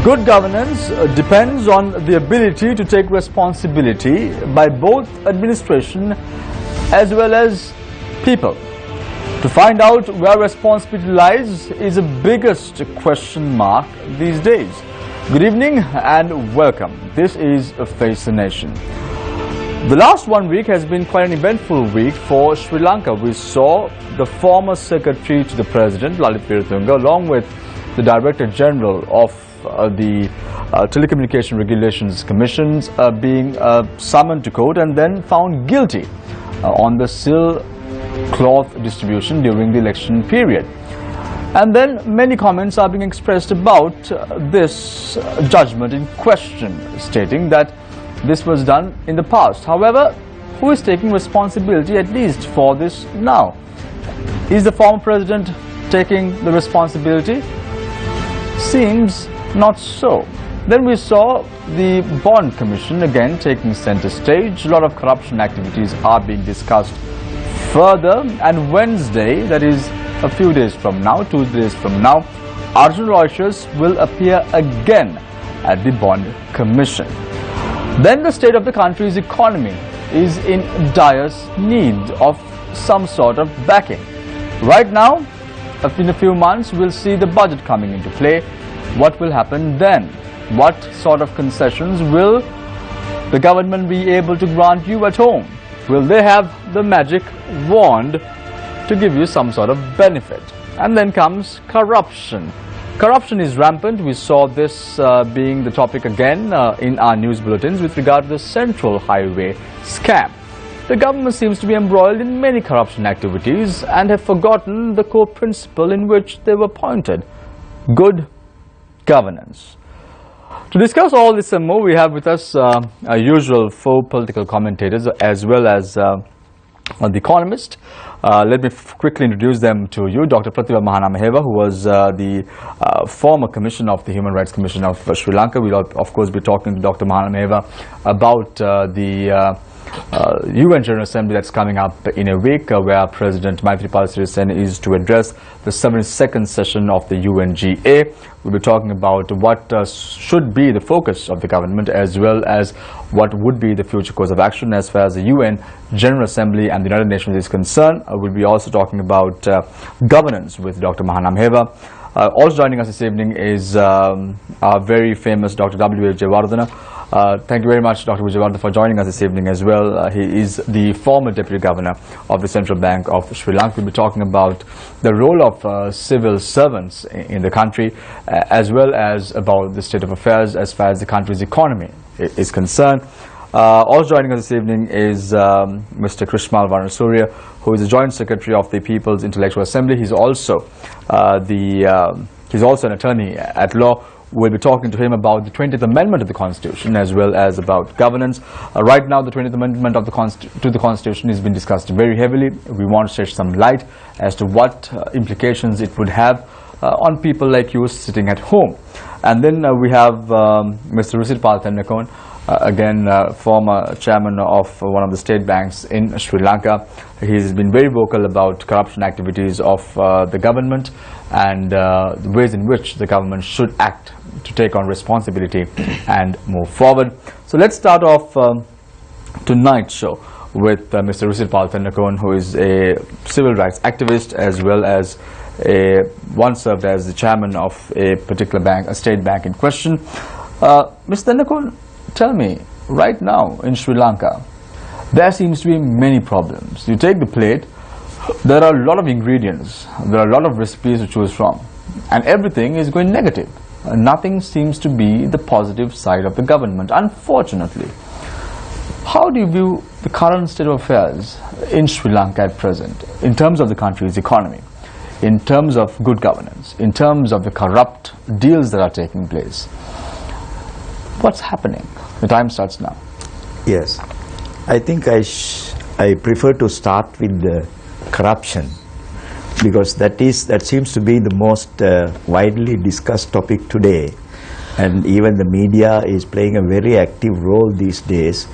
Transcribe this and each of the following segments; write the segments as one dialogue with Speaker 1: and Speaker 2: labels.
Speaker 1: Good governance depends on the ability to take responsibility by both administration as well as people. To find out where responsibility lies is the biggest question mark these days. Good evening and welcome. This is Face the Nation. The last 1 week has been quite an eventful week for Sri Lanka. We saw the former Secretary to the President, Lalit Veeratunga, along with the Director General of the Telecommunication Regulations Commissions being summoned to court and then found guilty on the silk cloth distribution during the election period. And then many comments are being expressed about this judgment in question, stating that this was done in the past. However, who is taking responsibility at least for this now? Is the former president taking the responsibility? Seems not so. Then we saw the Bond Commission again taking center stage. A lot of corruption activities are being discussed further, and Wednesday, that is a few days from now, 2 days from now, Arjun Royshers will appear again at the Bond Commission. Then the state of the country's economy is in dire need of some sort of backing. Right now, in a few months, we'll see the budget coming into play. What will happen then? What sort of concessions will the government be able to grant you at home? Will they have the magic wand to give you some sort of benefit? And then comes corruption. Corruption is rampant. We saw this being the topic again in our news bulletins with regard to the Central Highway scam. The government seems to be embroiled in many corruption activities and have forgotten the core principle in which they were appointed: good governance. To discuss all this and more, we have with us our usual four political commentators as well as the economist. Let me quickly introduce them to you. Dr. Pratibha Mahanamaheva, who was the former commissioner of the Human Rights Commission of Sri Lanka. We'll of course be talking to Dr. Mahanamaheva about the UN General Assembly that's coming up in a week, where President Maithripala Sirisena is to address the 72nd session of the UNGA. We'll be talking about what should be the focus of the government, as well as what would be the future course of action as far as the UN General Assembly and the United Nations is concerned. We'll be also talking about governance with Dr. Mahanamaheva. Also joining us this evening is our very famous Dr. W. Vijayawardena. Thank you very much, Dr. Vijayawardena, for joining us this evening as well. He is the former Deputy Governor of the Central Bank of Sri Lanka. We'll be talking about the role of civil servants in the country, as well as about the state of affairs as far as the country's economy is concerned. Also joining us this evening is Mr. Krishmal Varnasurya, who is the Joint Secretary of the People's Intellectual Assembly. He's also he's also an attorney at law. We'll be talking to him about the 20th Amendment of the Constitution as well as about governance. Right now, the 20th Amendment of to the Constitution has been discussed very heavily. We want to shed some light as to what implications it would have on people like you sitting at home. And then we have Mr. Rusirpal Tennakon, again former chairman of one of the state banks in Sri Lanka. He's been very vocal about corruption activities of the government and the ways in which the government should act to take on responsibility and move forward. So let's start off tonight's show with Mr. Rusirpal Tennakon, who is a civil rights activist as well as once served as the chairman of a particular bank, a state bank in question. Mr. Tennakon, tell me, right now in Sri Lanka, there seems to be many problems. You take the plate, there are a lot of ingredients, there are a lot of recipes to choose from, and everything is going negative. Nothing seems to be the positive side of the government, unfortunately. How do you view the current state of affairs in Sri Lanka at present, in terms of the country's economy, in terms of good governance, in terms of the corrupt deals that are taking place? What's happening? The time starts now.
Speaker 2: Yes, I think I prefer to start with the corruption, because that seems to be the most widely discussed topic today, and even the media is playing a very active role these days,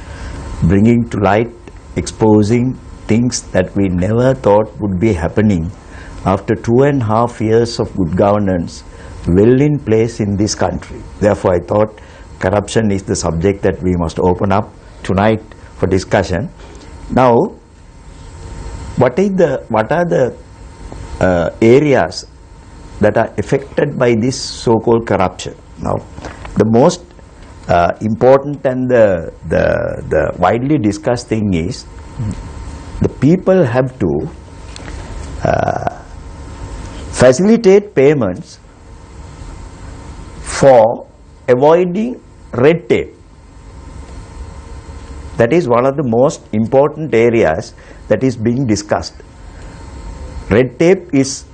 Speaker 2: bringing to light, exposing things that we never thought would be happening. After 2.5 years of good governance, well in place in this country. Therefore, I thought corruption is the subject that we must open up tonight for discussion. Now, what are the areas that are affected by this so-called corruption? Now, the most important and the widely discussed thing is the people have to facilitate payments for avoiding red tape. That is one of the most important areas that is being discussed. Red tape is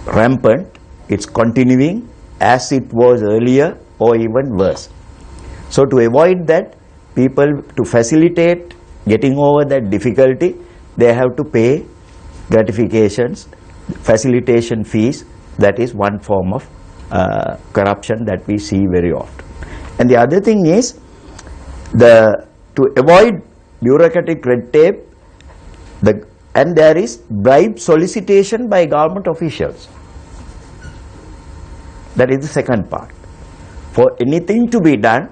Speaker 2: rampant, it's continuing as it was earlier or even worse. So to avoid that, people, to facilitate getting over that difficulty, they have to pay gratifications, facilitation fees. That is one form of corruption that we see very often. And the other thing is, to avoid bureaucratic red tape, and there is bribe solicitation by government officials. That is the second part. For anything to be done,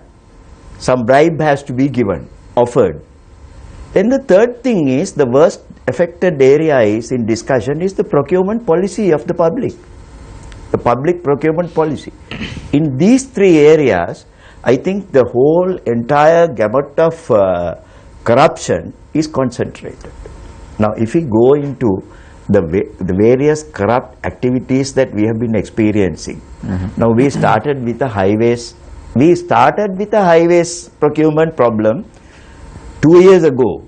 Speaker 2: some bribe has to be given, offered. Then the third thing is, the worst affected area is in discussion is the procurement policy of the public. The public procurement policy. In these three areas, I think the whole entire gamut of corruption is concentrated. Now, if we go into the various corrupt activities that we have been experiencing, now we started with the highways. We started with the highways procurement problem 2 years ago.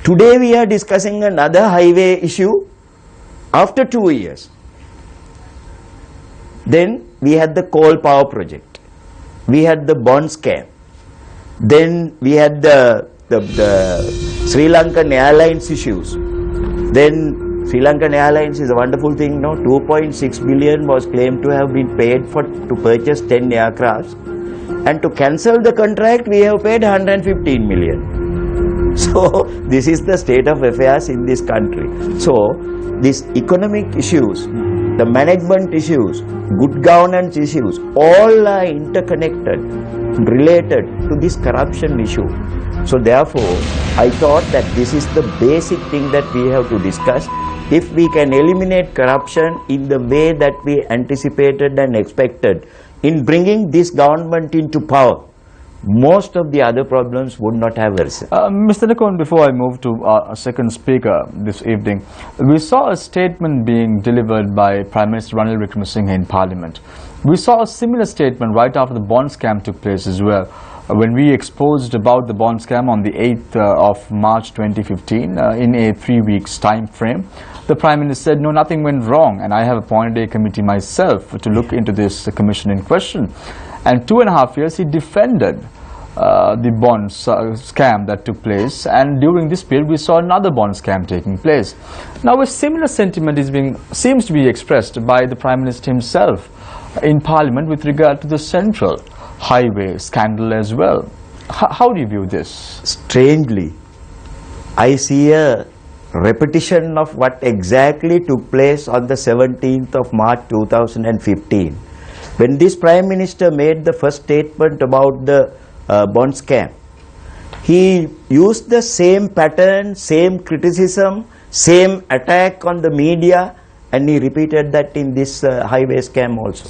Speaker 2: Today we are discussing another highway issue after 2 years. Then we had the coal power project. We had the bond scam. Then we had the Sri Lankan Airlines issues. Then Sri Lankan Airlines is a wonderful thing, no? 2.6 billion was claimed to have been paid to purchase 10 aircrafts, and to cancel the contract we have paid 115 million. So this is the state of affairs in this country. So these economic issues, the management issues, good governance issues, all are interconnected, related to this corruption issue. So therefore, I thought that this is the basic thing that we have to discuss. If we can eliminate corruption in the way that we anticipated and expected in bringing this government into power, most of the other problems would not have arisen.
Speaker 1: Mr. Nakon, before I move to our second speaker this evening, we saw a statement being delivered by Prime Minister Ranil Wickremesinghe in Parliament. We saw a similar statement right after the bond scam took place as well. When we exposed about the bond scam on the 8th of March 2015 in a 3 weeks time frame, the Prime Minister said, no, nothing went wrong, and I have appointed a committee myself to look into this commission in question. And 2.5 years he defended the bond scam that took place, and during this period we saw another bond scam taking place. Now a similar sentiment seems to be expressed by the Prime Minister himself in Parliament with regard to the central highway scandal as well. How do you view this?
Speaker 2: Strangely, I see a repetition of what exactly took place on the 17th of March 2015. When this Prime Minister made the first statement about the bond scam, he used the same pattern, same criticism, same attack on the media, and he repeated that in this highway scam also.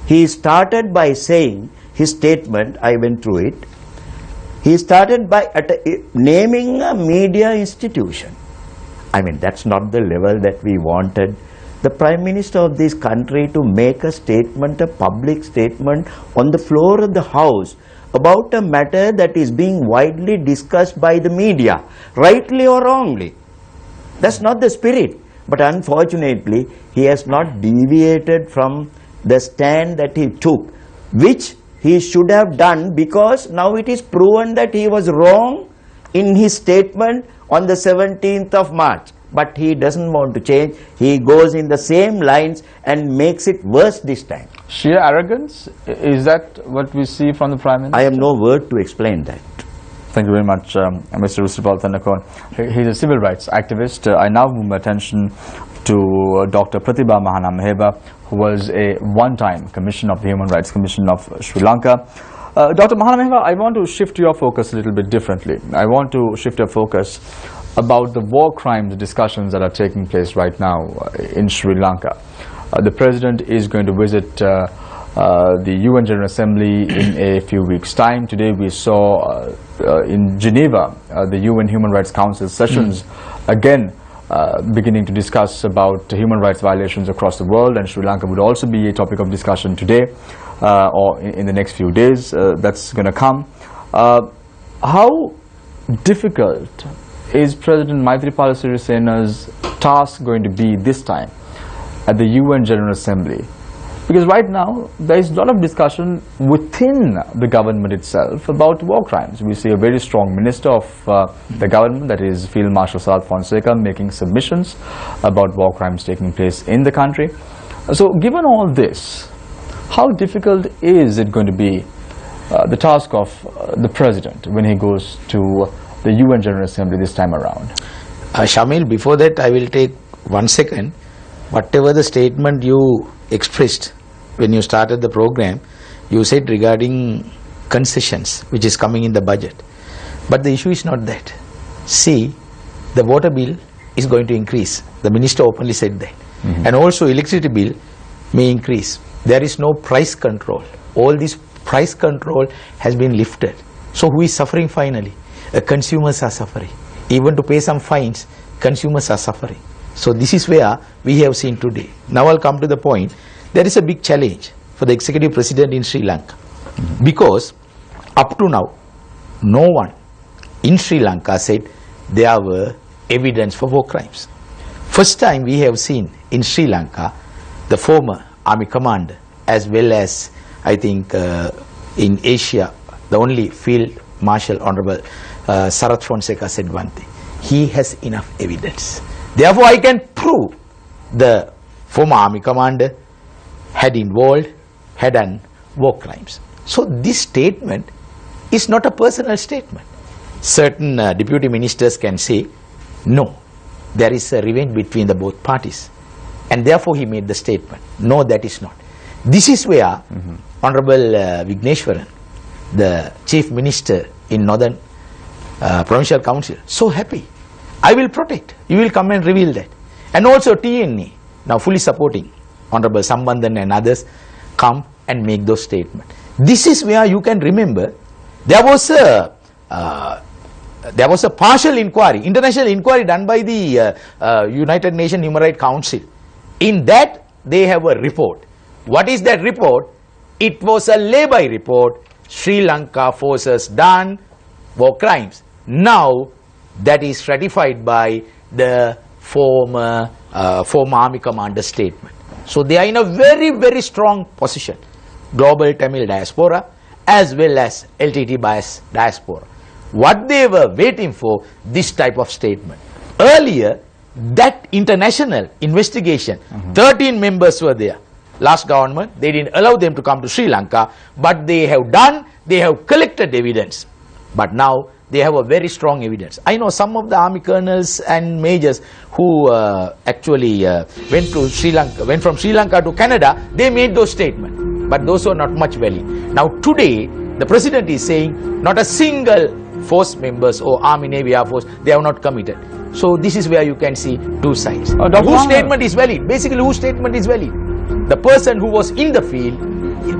Speaker 2: He started by saying, his statement, I went through it, he started by naming a media institution. I mean, that's not the level that we wanted the Prime Minister of this country to make a statement, a public statement on the floor of the House about a matter that is being widely discussed by the media, rightly or wrongly. That's not the spirit. But unfortunately, he has not deviated from the stand that he took, which he should have done, because now it is proven that he was wrong in his statement on the 17th of March. But he doesn't want to change. He goes in the same lines and makes it worse this time.
Speaker 1: Sheer arrogance? Is that what we see from the Prime Minister?
Speaker 2: I have no word to explain that.
Speaker 1: Thank you very much, Mr. Rusirpal Thanakon. He's a civil rights activist. I now move my attention to Dr. Pratibha Mahanamaheba, who was a one-time Commissioner of the Human Rights Commission of Sri Lanka. Dr. Mahanamaheba, I want to shift your focus a little bit differently. I want to shift your focus about the war crimes discussions that are taking place right now in Sri Lanka. The President is going to visit the UN General Assembly in a few weeks' time. Today we saw in Geneva the UN Human Rights Council sessions again beginning to discuss about human rights violations across the world, and Sri Lanka would also be a topic of discussion today or in the next few days. That's going to come. How difficult is President Maithripala Sirisena's task going to be this time at the UN General Assembly? Because right now there is a lot of discussion within the government itself about war crimes. We see a very strong minister of the government, that is Field Marshal Sarat Fonseca, making submissions about war crimes taking place in the country. So given all this, how difficult is it going to be the task of the President when he goes to the UN General Assembly this time around?
Speaker 3: Shamil, before that I will take 1 second. Whatever the statement you expressed when you started the program, you said regarding concessions which is coming in the budget. But the issue is not that. See, the water bill is going to increase. The minister openly said that. And also electricity bill may increase. There is no price control. All this price control has been lifted. So who is suffering finally? Consumers are suffering. Even to pay some fines, consumers are suffering. So this is where we have seen today. Now I'll come to the point. There is a big challenge for the executive president in Sri Lanka. Because up to now, no one in Sri Lanka said there were evidence for war crimes. First time we have seen in Sri Lanka, the former army commander, as well as I think in Asia, the only Field Marshal Honorable Sarat Fonseca said one thing. He has enough evidence. Therefore, I can prove the former army commander had done war crimes. So this statement is not a personal statement. Certain deputy ministers can say, no, there is a revenge between the both parties. And therefore he made the statement. No, that is not. This is where Honorable Vigneshwaran, the chief minister in Northern Provincial Council, so happy. I will protect. You will come and reveal that. And also TNE, now fully supporting Honorable Sambandhan and others, come and make those statements. This is where you can remember there was a partial inquiry, international inquiry done by the United Nations Human Rights Council. In that they have a report. What is that report? It was a lay-by report. Sri Lanka forces done war crimes. Now that is ratified by the former army commander statement. So they are in a very, very strong position. Global Tamil diaspora as well as LTT bias diaspora. What they were waiting for, this type of statement. Earlier, that international investigation, 13 members were there. Last government, they didn't allow them to come to Sri Lanka, but they have collected evidence. But now, they have a very strong evidence. I know some of the army colonels and majors who actually went from Sri Lanka to Canada, they made those statements. But those were not much valid. Now today, the president is saying not a single force members or Army, Navy, Air Force, they have not committed. So this is where you can see two sides. Whose statement is valid? Basically, whose statement is valid? The person who was in the field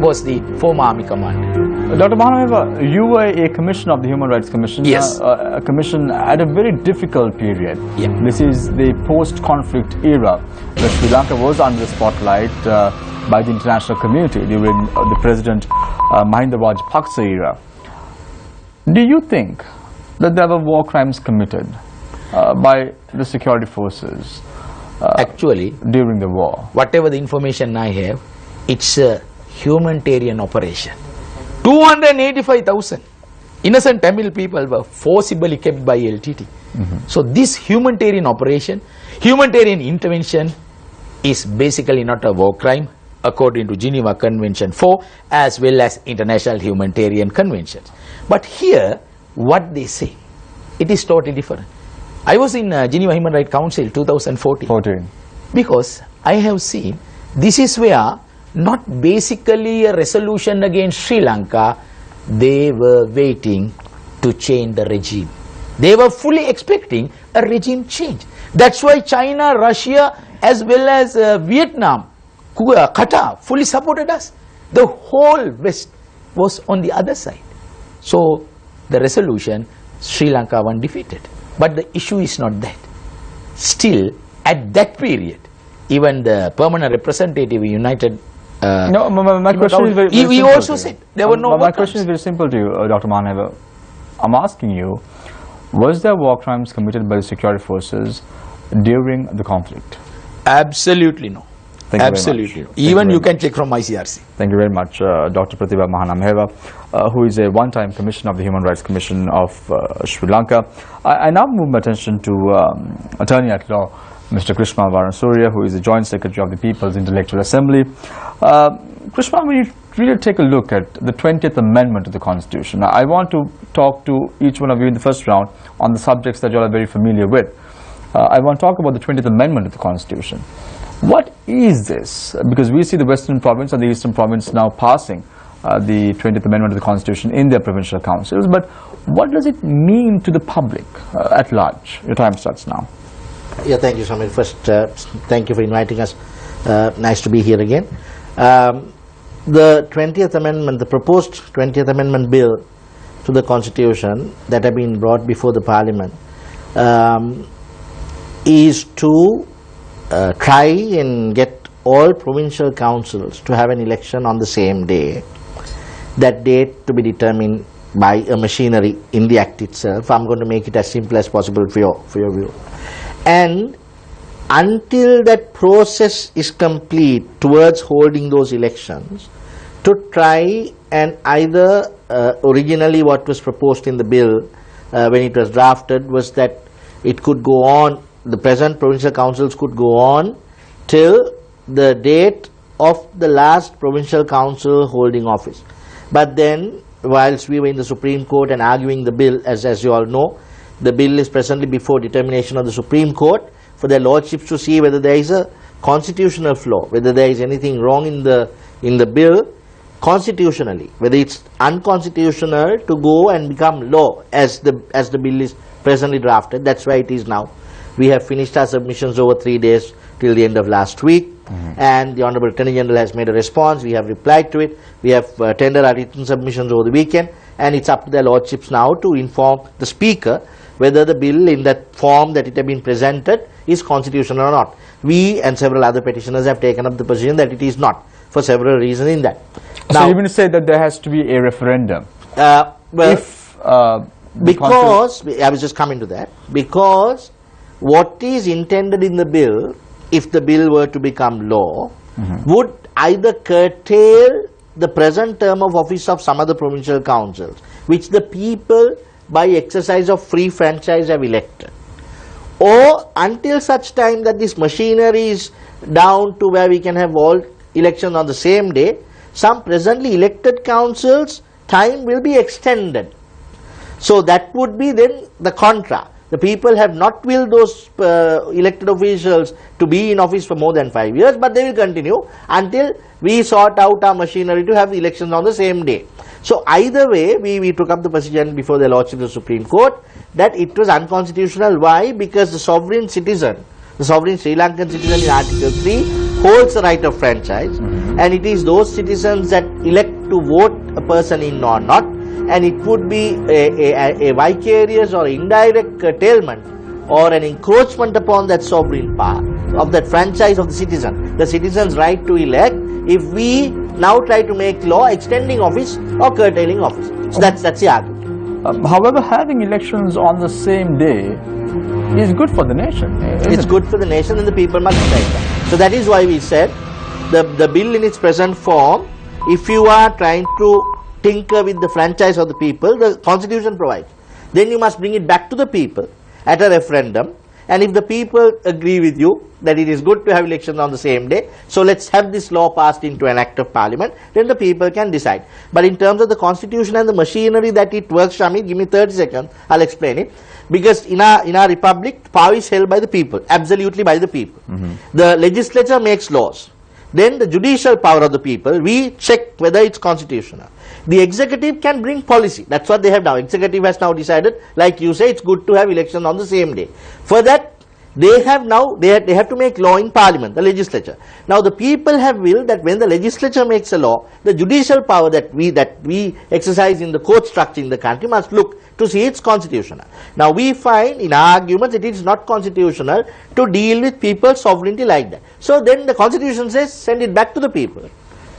Speaker 3: was the former army commander.
Speaker 1: Dr. Mahanamaheba, you were a commissioner of the Human Rights Commission.
Speaker 3: Yes.
Speaker 1: A commission at a very difficult period.
Speaker 3: Yeah.
Speaker 1: This is the post-conflict era where Sri Lanka was under the spotlight by the international community during the President Mahinda Rajapaksa era. Do you think that there were war crimes committed by the security forces
Speaker 3: actually
Speaker 1: during the war?
Speaker 3: Whatever the information I have, it's a humanitarian operation. 285,000 innocent Tamil people were forcibly kept by LTT. So this humanitarian operation, humanitarian intervention is basically not a war crime according to Geneva Convention 4 as well as International Humanitarian Conventions. But here, what they say, it is totally different. I was in Geneva Human Rights Council 2014. Because I have seen this is where not basically a resolution against Sri Lanka, they were waiting to change the regime. They were fully expecting a regime change. That's why China, Russia, as well as Vietnam, Qatar fully supported us. The whole West was on the other side. So the resolution, Sri Lanka won defeated. But the issue is not that. Still, at that period, even the permanent representative United
Speaker 1: No, my question is very
Speaker 3: he
Speaker 1: simple
Speaker 3: also
Speaker 1: to you.
Speaker 3: said there were no
Speaker 1: My
Speaker 3: war
Speaker 1: question is
Speaker 3: crimes.
Speaker 1: very simple to you, Dr. Mahanevar. I'm asking you, was there war crimes committed by the security forces during the conflict?
Speaker 3: Absolutely no.
Speaker 1: Thank you very
Speaker 3: Absolutely
Speaker 1: much.
Speaker 3: no.
Speaker 1: Thank you
Speaker 3: Even
Speaker 1: very
Speaker 3: you can
Speaker 1: much.
Speaker 3: check from ICRC.
Speaker 1: Thank you very much, Dr. Pratibha Mahanamheva, who is a one-time commissioner of the Human Rights Commission of Sri Lanka. I now move my attention to Attorney at Law, Mr. Krishna Varansurya, who is the Joint Secretary of the People's Intellectual Assembly. Krishna, when you really take a look at the 20th Amendment to the Constitution, I want to talk to each one of you in the first round on the subjects that you all are very familiar with. I want to talk about the 20th Amendment to the Constitution. What is this? Because we see the Western Province and the Eastern Province now passing the 20th Amendment to the Constitution in their provincial councils, but what does it mean to the public at large? Your time starts now.
Speaker 4: Yeah, thank you, Samir. First, thank you for inviting us. Nice to be here again. The 20th Amendment, the proposed 20th Amendment bill to the Constitution that have been brought before the Parliament is to try and get all provincial councils to have an election on the same day. That date to be determined by a machinery in the Act itself. I'm going to make it as simple as possible for your view. And until that process is complete towards holding those elections, to try and either originally what was proposed in the bill when it was drafted was that it could go on, the present provincial councils could go on till the date of the last provincial council holding office. But then, whilst we were in the Supreme Court and arguing the bill, as you all know, the bill is presently before determination of the Supreme Court for their lordships to see whether there is a constitutional flaw, whether there is anything wrong in the bill constitutionally, whether it's unconstitutional to go and become law as the bill is presently drafted. That's why it is now. We have finished our submissions over 3 days till the end of last week, and the Honourable Attorney General has made a response. We have replied to it. We have tendered our written submissions over the weekend, and it's up to their lordships now to inform the Speaker whether the bill in that form that it has been presented is constitutional or not. We and several other petitioners have taken up the position that it is not, for several reasons in that.
Speaker 1: So you mean to say that there has to be a referendum?
Speaker 4: Well,
Speaker 1: If
Speaker 4: because I was just coming to that, because what is intended in the bill, if the bill were to become law, would either curtail the present term of office of some other provincial councils, which the people by exercise of free franchise have elected, or until such time that this machinery is down to where we can have all elections on the same day, some presently elected councils' time will be extended. So that would be then the contra. The people have not willed those elected officials to be in office for more than 5 years, but they will continue until we sort out our machinery to have the elections on the same day. So either way, we took up the position before the Lordship of the Supreme Court that it was unconstitutional. Why? Because the sovereign citizen, the sovereign Sri Lankan citizen in Article 3 holds the right of franchise, and it is those citizens that elect to vote a person in or not, and it would be a vicarious or indirect curtailment or an encroachment upon that sovereign power of that franchise of the citizen, the citizen's right to elect, if we now try to make law extending office or curtailing office. So that's the argument.
Speaker 1: however, having elections on the same day is good for the nation.
Speaker 4: It's good for the nation, and the people must decide that. So that is why we said the bill in its present form, if you are trying to tinker with the franchise of the people, the constitution provides, then you must bring it back to the people at a referendum, and if the people agree with you that it is good to have elections on the same day, so let's have this law passed into an act of parliament, then the people can decide. But in terms of the constitution and the machinery that it works, Shamir, give me 30 seconds, I'll explain it. Because in our republic, power is held by the people, absolutely by the people. The legislature makes laws. Then the judicial power of the people, we check whether it's constitutional. The executive can bring policy. That's what they have now. Executive has now decided, like you say, it's good to have elections on the same day. For that, they have to make law in parliament, the legislature. Now the people have willed that when the legislature makes a law, the judicial power that we exercise in the court structure in the country must look to see it's constitutional. Now we find in our arguments that it is not constitutional to deal with people's sovereignty like that. So then the constitution says send it back to the people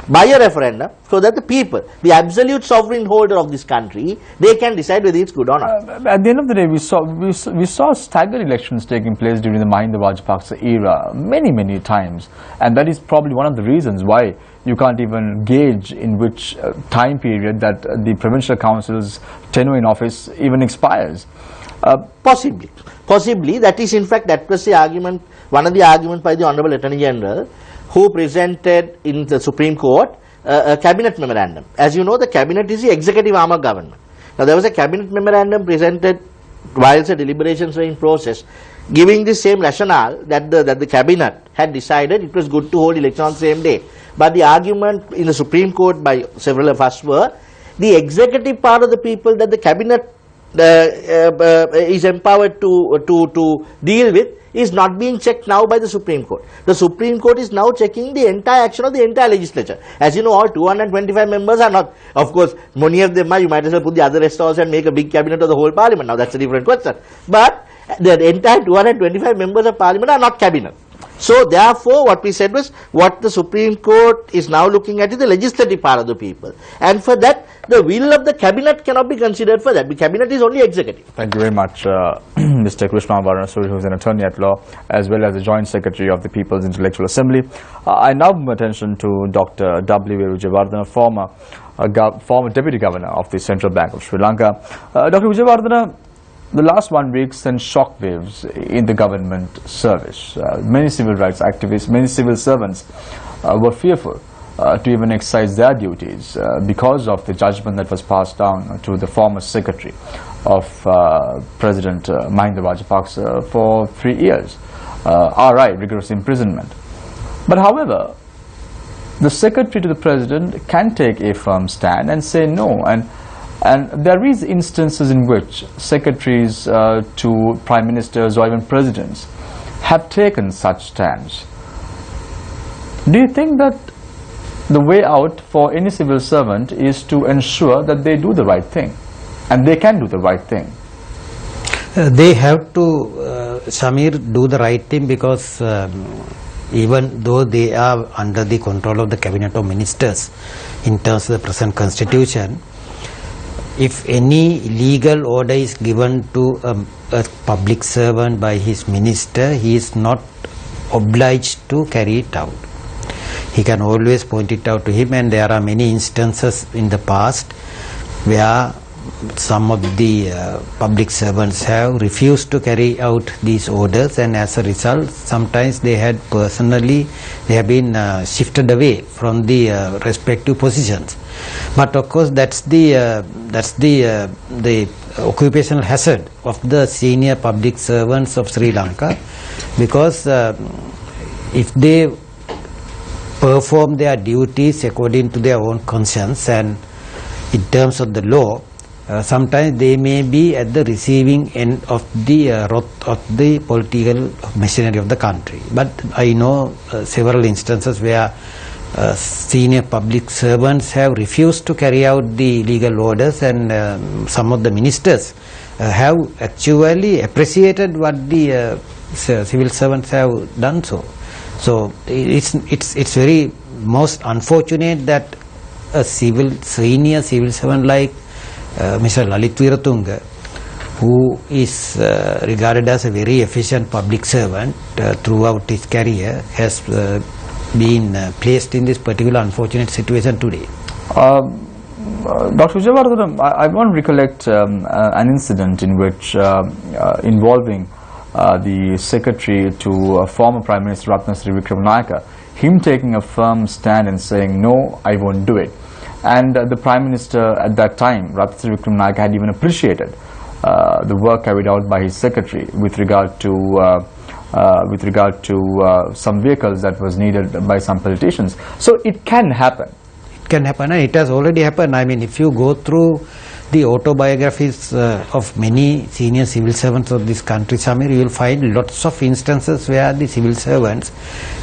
Speaker 4: by a referendum, so that the people, the absolute sovereign holder of this country, they can decide whether it's good or not.
Speaker 1: At the end of the day, we saw staggered elections taking place during the Mahinda Rajapaksa era many times, and that is probably one of the reasons why you can't even gauge in which time period that the provincial council's tenure in office even expires.
Speaker 4: Possibly, that is in fact, that was the argument, one of the arguments by the Honourable Attorney General, who presented in the Supreme Court a cabinet memorandum. As you know, the cabinet is the executive arm of government. Now there was a cabinet memorandum presented whilst the deliberations were in process, giving the same rationale that the cabinet had decided it was good to hold election on the same day. But the argument in the Supreme Court by several of us were the executive part of the people that the cabinet is empowered to deal with is not being checked now by the Supreme Court. The Supreme Court is now checking the entire action of the entire legislature. As you know, all 225 members are not, of course, many of them are, you might as well put the other rest also and make a big cabinet of the whole parliament. Now that's a different question. But the entire 225 members of parliament are not cabinet. So therefore what we said was, what the Supreme Court is now looking at is the legislative part of the people, and for that the will of the cabinet cannot be considered for that. The cabinet is only executive.
Speaker 1: Thank you very much, Mr. Krishna Varanasuri, who is an attorney at law as well as the Joint Secretary of the People's Intellectual Assembly. I now move attention to Dr. W. Vijayawardena, former Deputy Governor of the Central Bank of Sri Lanka. Dr. Vijayawardena, the last 1 week sent shockwaves in the government service. Many civil rights activists, many civil servants were fearful to even exercise their duties because of the judgment that was passed down to the former secretary of President Mahinda Rajapaksa for 3 years. RI, rigorous imprisonment. But however, the secretary to the president can take a firm stand and say no, and there is instances in which secretaries to prime ministers or even presidents have taken such stands. Do you think that the way out for any civil servant is to ensure that they do the right thing, and they can do the right thing?
Speaker 5: They have to, Shamir, do the right thing, because even though they are under the control of the cabinet of ministers in terms of the present constitution, if any legal order is given to a public servant by his minister, he is not obliged to carry it out. He can always point it out to him, and there are many instances in the past where some of the public servants have refused to carry out these orders, and as a result sometimes they have been shifted away from the respective positions. But of course that's the occupational hazard of the senior public servants of Sri Lanka, because if they perform their duties according to their own conscience and in terms of the law, sometimes they may be at the receiving end of the wrath of the political machinery of the country. But I know several instances where senior public servants have refused to carry out the legal orders, and some of the ministers have actually appreciated what the civil servants have done so. So it's very most unfortunate that a senior civil servant like Mr. Lalit Wiratunga, who is regarded as a very efficient public servant throughout his career, has been placed in this particular unfortunate situation today.
Speaker 1: Dr. Vijayawardena, I want to recollect an incident in which involving the secretary to former Prime Minister Ratnasri Wickramanayake, him taking a firm stand and saying, no, I won't do it. And the Prime Minister at that time, Ratnasri Wickramanayake, had even appreciated the work carried out by his secretary with regard to some vehicles that was needed by some politicians. So it can happen.
Speaker 5: It can happen, and it has already happened. I mean, if you go through the autobiographies of many senior civil servants of this country, Samir, you will find lots of instances where the civil servants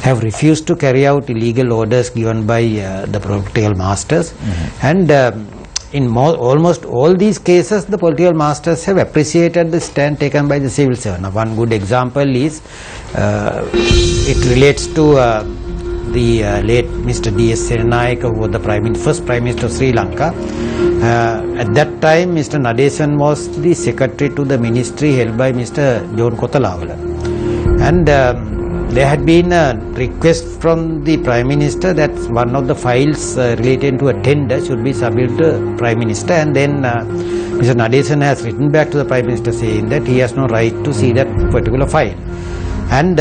Speaker 5: have refused to carry out illegal orders given by the political masters. And in almost all these cases, the political masters have appreciated the stand taken by the civil servant. Now, one good example is, it relates to the late Mr. D.S. Senanayake, who was the first Prime Minister of Sri Lanka. At that time, Mr. Nadesan was the secretary to the ministry held by Mr. John Kotalawala. And there had been a request from the Prime Minister that one of the files related to a tender should be submitted to the Prime Minister, and then Mr. Nadesan has written back to the Prime Minister saying that he has no right to see that particular file. And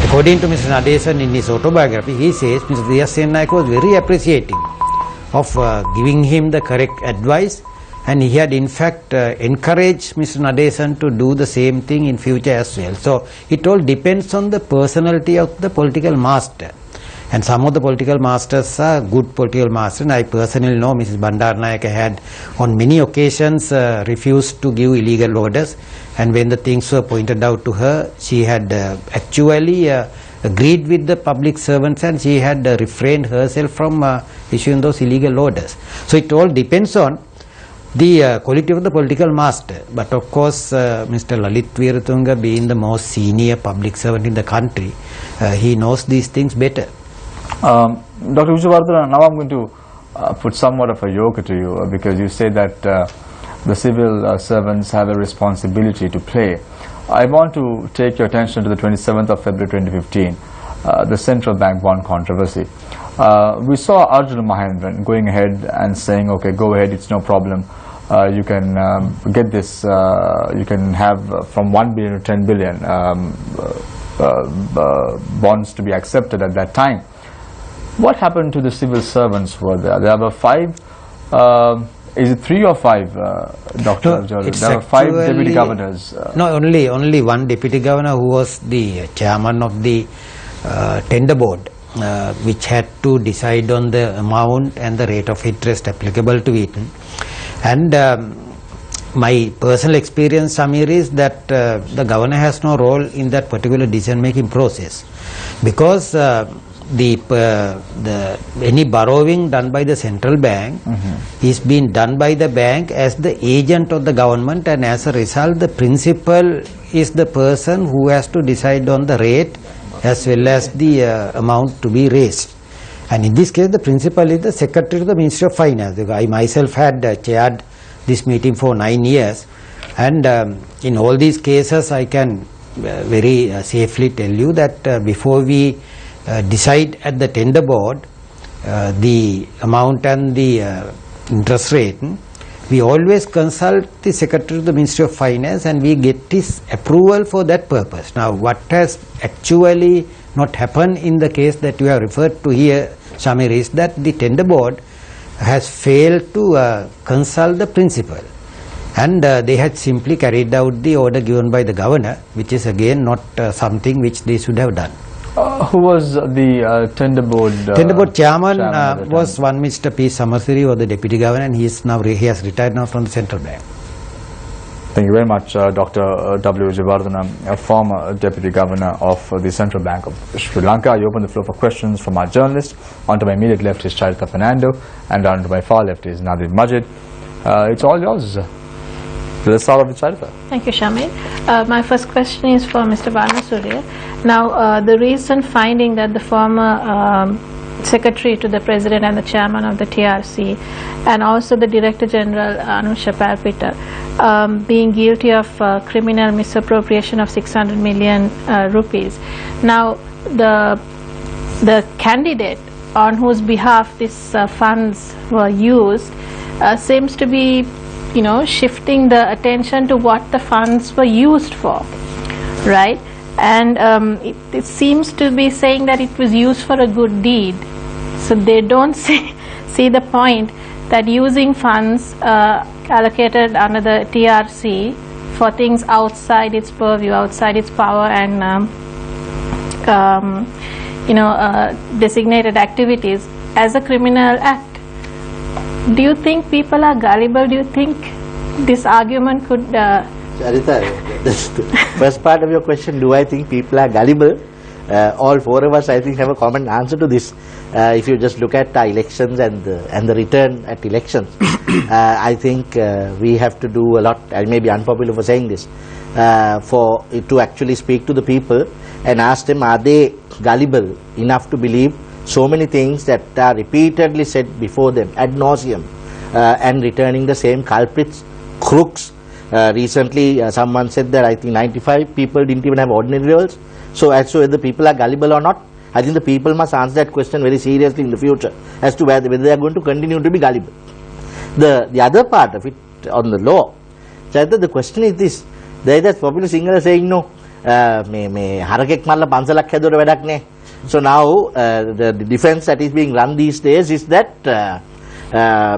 Speaker 5: according to Mr. Nadesan in his autobiography, he says Mr. D.S. Senanayake was very appreciative of giving him the correct advice, and he had in fact encouraged Mr. Nadesan to do the same thing in future as well. So it all depends on the personality of the political master. And some of the political masters are good political masters. And I personally know Mrs. Bandaranaike had on many occasions refused to give illegal orders, and when the things were pointed out to her, she had actually agreed with the public servants, and she had refrained herself from issuing those illegal orders. So it all depends on the quality of the political master. But of course, Mr. Lalit Weeratunga, being the most senior public servant in the country, he knows these things better.
Speaker 1: Dr. Vijayavardhana, now I'm going to put somewhat of a yoke to you, because you say that the civil servants have a responsibility to play. I want to take your attention to the 27th of February 2015, the central bank bond controversy. We saw Arjuna Mahendran going ahead and saying, okay, go ahead, it's no problem. You can get this, you can have from 1 billion to 10 billion bonds to be accepted at that time. What happened to the civil servants who were there? There were 5, is it 3 or 5, Dr.
Speaker 5: No,
Speaker 1: Jordan? There were 5 deputy governors.
Speaker 5: No, only one deputy governor, who was the chairman of the tender board, which had to decide on the amount and the rate of interest applicable to it. And my personal experience, Samir, is that the governor has no role in that particular decision making process, because any borrowing done by the central bank is being done by the bank as the agent of the government, and as a result the principal is the person who has to decide on the rate as well as the amount to be raised. And in this case, the principal is the secretary to the Ministry of Finance. I myself had chaired this meeting for 9 years, and in all these cases I can very safely tell you that before we decide at the tender board the amount and the interest rate, we always consult the secretary of the Ministry of Finance, and we get his approval for that purpose. Now, what has actually not happened in the case that you have referred to here, Samir, is that the tender board has failed to consult the principal, and they had simply carried out the order given by the governor, which is again not something which they should have done.
Speaker 1: Who was the tender board?
Speaker 5: Tender board chairman was one Mr. P. Samasiri, or the deputy governor, and he has retired now from the central bank.
Speaker 1: Thank you very much, Dr. W. Vijayavardhana, a former deputy governor of the Central Bank of Sri Lanka. I open the floor for questions from our journalists. On to my immediate left is Charitha Fernando, and on to my far left is Nadir Majid. It's all yours. Let's start off with Charitha.
Speaker 6: Thank you, Shamil. My first question is for Mr. Balnasurya. Now, the recent finding that the former Secretary to the President and the Chairman of the TRC, and also the Director General Anusha Palpita, being guilty of criminal misappropriation of 600 million rupees. Now, the candidate on whose behalf these funds were used seems to be, shifting the attention to what the funds were used for. right? And it seems to be saying that it was used for a good deed. So they don't see the point that using funds allocated under the TRC for things outside its purview, outside its power, and designated activities as a criminal act. Do you think people are gullible? Do you think this argument could...
Speaker 4: Charita, that's the first part of your question, do I think people are gullible? All four of us, I think, have a common answer to this. If you just look at the elections and the return at elections, I think we have to do a lot. I may be unpopular for saying this, to actually speak to the people and ask them, are they gullible enough to believe so many things that are repeatedly said before them ad nauseum, and returning the same culprits, crooks. Recently, someone said that I think 95 people didn't even have ordinary roles. So as to whether people are gullible or not, I think the people must answer that question very seriously in the future as to whether they are going to continue to be gullible. The other part of it on the law, the question is this: there is that popular singer saying, no, harakek malla pansalak hedura wadak ne. So now the defense that is being run these days is that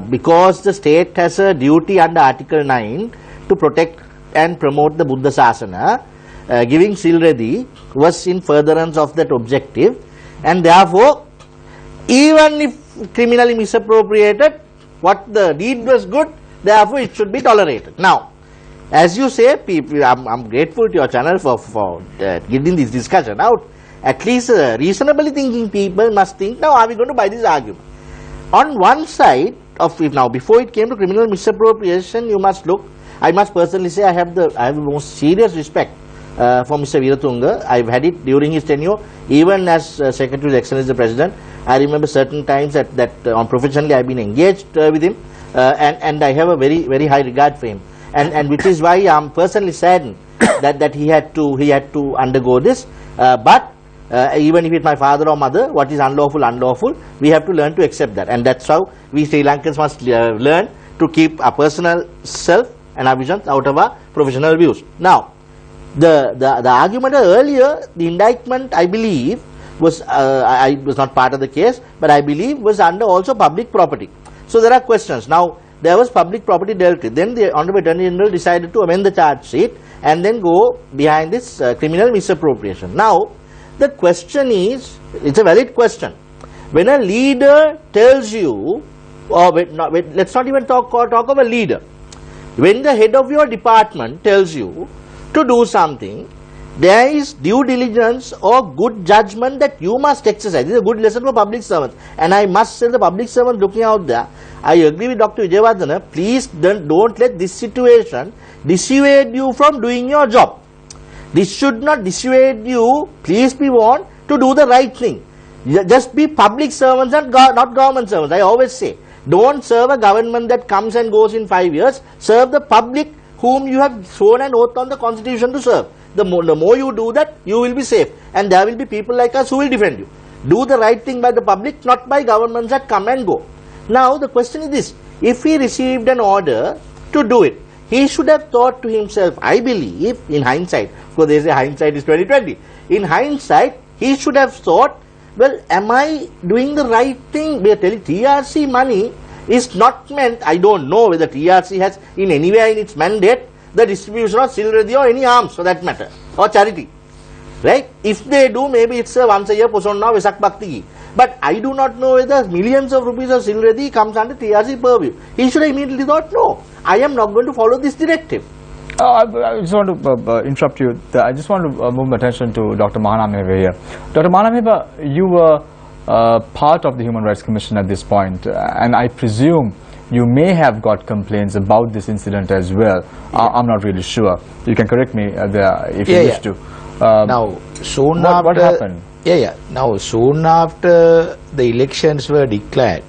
Speaker 4: because the state has a duty under Article 9 to protect and promote the Buddha Sasana, giving Silredi was in furtherance of that objective, and therefore even if criminally misappropriated, what the deed was good, therefore it should be tolerated. Now, as you say, people, I'm grateful to your channel for getting this discussion out. At least reasonably thinking people must think, now are we going to buy this argument? On one side of it, now before it came to criminal misappropriation, you must look, I must personally say I have the most serious respect for Mr. Veeratunga. I've had it during his tenure, even as Secretary of Excellence, the President. I remember certain times that on professionally I've been engaged with him, and I have a very, very high regard for him, and which is why I'm personally saddened that he had to undergo this. But even if it's my father or mother, what is unlawful, we have to learn to accept that, and that's how we Sri Lankans must learn to keep our personal self and our visions out of our professional views. Now, the argument earlier, the indictment, I believe, was I was not part of the case, but I believe was under also public property. So there are questions. Now, there was public property dealt with. Then the Honorable Attorney General decided to amend the charge sheet and then go behind this criminal misappropriation. Now, the question is, it's a valid question. When a leader tells you, or let's not even talk of a leader. When the head of your department tells you to do something, there is due diligence or good judgment that you must exercise. This is a good lesson for public servants. And I must say, the public servants looking out there, I agree with Dr. Vijayawardena, please don't let this situation dissuade you from doing your job. This should not dissuade you, please be warned, to do the right thing. Just be public servants and not government servants. I always say, don't serve a government that comes and goes in 5 years. Serve the public whom you have sworn an oath on the constitution to serve. The more you do that, you will be safe. And there will be people like us who will defend you. Do the right thing by the public, not by governments that come and go. Now the question is this: if he received an order to do it, he should have thought to himself, I believe, in hindsight, because they say hindsight is 20/20. In hindsight, he should have thought, well, am I doing the right thing? We are telling TRC money is not meant, I don't know whether TRC has in anywhere in its mandate the distribution of Silredi or any arms for that matter, or charity. Right? If they do, maybe it's a once a year Posonna Vesak Bhakti. But I do not know whether millions of rupees of Silredi comes under TRC purview. He should have immediately thought, no, I am not going to follow this directive.
Speaker 1: I just want to interrupt you. I just want to move my attention to Dr. Mahanamheba here. Dr. Mahanamheba, you were part of the Human Rights Commission at this point, and I presume you may have got complaints about this incident as well. I'm not really sure. You can correct me there if you wish to.
Speaker 3: Now, soon after,
Speaker 1: what happened?
Speaker 3: Now, soon after the elections were declared,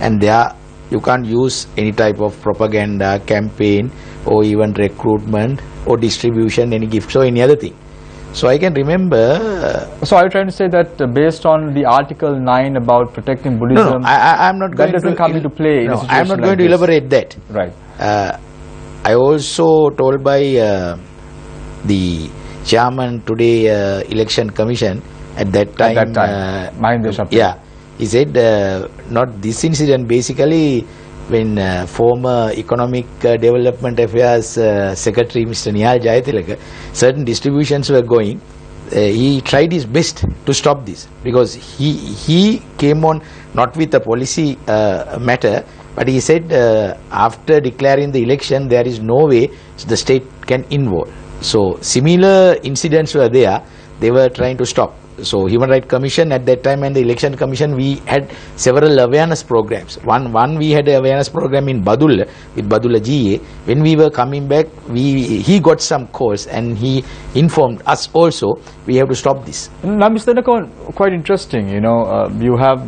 Speaker 3: and there you can't use any type of propaganda, campaign, or even recruitment or distribution, any gifts or any other thing. So I can remember.
Speaker 1: So are you trying to say that based on the Article 9 about protecting Buddhism,
Speaker 3: no, I'm not
Speaker 1: that
Speaker 3: going
Speaker 1: doesn't come into play?
Speaker 3: No,
Speaker 1: in a
Speaker 3: I'm not going to elaborate that.
Speaker 1: Right.
Speaker 3: I also told by the chairman today election commission at that time.
Speaker 1: Mahinda Shapri.
Speaker 3: Yeah, he said not this incident. Basically, when former economic development affairs secretary Mr. Nihal Jayathilaka, certain distributions were going. He tried his best to stop this because he came on not with a policy matter, but he said after declaring the election there is no way the state can involve. So similar incidents were there, they were trying to stop. So Human Rights Commission at that time and the Election Commission, we had several awareness programs. One we had an awareness program in Badulla with Badulla GA. When we were coming back, he got some calls and he informed us also we have to stop this.
Speaker 1: Now, Mr. Nakon, quite interesting, you know, you have